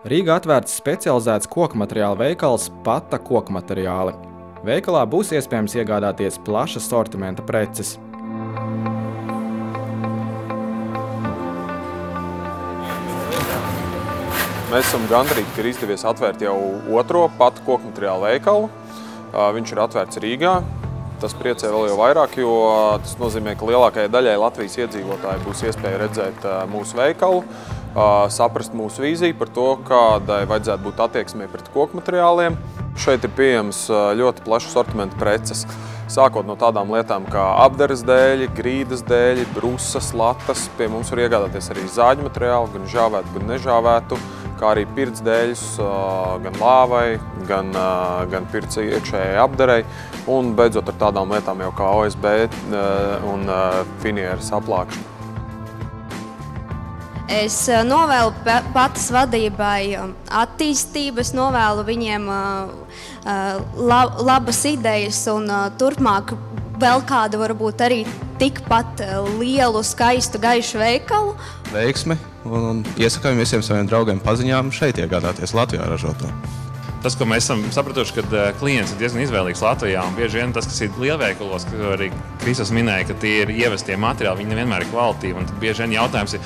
Rīgā atvērts specializēts kokmateriālu veikals Pata kokmateriāli. Veikalā būs iespējams iegādāties plaša sortimenta preces. Mēs esam gandrīz, ka ir izdevies atvērt jau otro Pata kokmateriālu veikalu. Viņš ir atvērts Rīgā. Tas priecē vēl jau vairāk, jo tas nozīmē, ka lielākajai daļai Latvijas iedzīvotāji būs iespēja redzēt mūsu veikalu, saprast mūsu vīziju par to, kādai vajadzētu būt attieksmei pret kokmateriāliem. Šeit ir pieejams ļoti plašs sortimenta preces, sākot no tādām lietām kā apdares dēļi, grīdas dēļi, brusas, latas. Pie mums var iegādāties arī zāģu materiālu, gan žāvētu, gan nežāvētu, kā arī pirts dēļus, gan lāvai, gan pirts iekšējai apdarei, un beidzot ar tādām lietām jau kā OSB un finieres aplākšana. Es novēlu Patas vadībai attīstības, novēlu viņiem labas idejas un turpmāk vēl kādu varbūt arī tikpat lielu, skaistu, gaišu veikalu. Veiksmi un iesakām visiem saviem draugiem paziņām šeit iegādāties Latvijā ražoto. Tas, ko mēs esam sapratuši, ka klients ir diezgan izvēlīgs Latvijā, un bieži vien tas, kas ir lielveikalos, ka arī Kristus minēja, ka tie ir ievestie materiāli, viņi nevienmēr ir kvalitīvi, un tad bieži vien jautājums ir,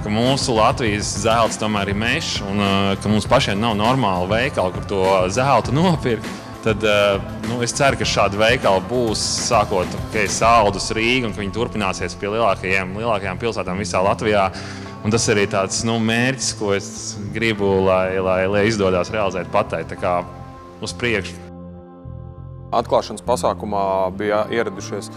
ka mūsu Latvijas zelts tomēr ir mežs, un ka mums pašiem nav normāla veikala, kur to zeltu nopirkt, tad es ceru, ka šādi veikali būs sākot Saldus, Rīga, un ka viņi turpināsies pie lielākajām pilsētām visā Latvijā. Un tas arī tāds mērķis, ko es gribu, lai izdodas realizēt Patai, tā kā uz priekšu. Atklāšanas pasākumā bija ieradušies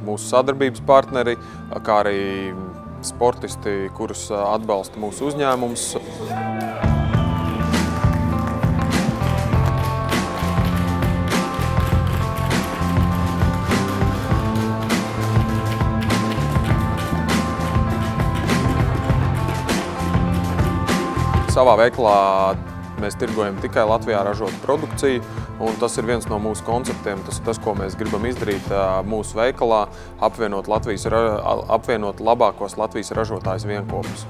mūsu sadarbības partneri, kā arī sportisti, kurus atbalsta mūsu uzņēmums. Savā veikalā mēs tirgojam tikai Latvijā ražotu produkciju, un tas ir viens no mūsu konceptiem. Tas ir tas, ko mēs gribam izdarīt mūsu veikalā, apvienot labākos Latvijas ražotājus vienkopus.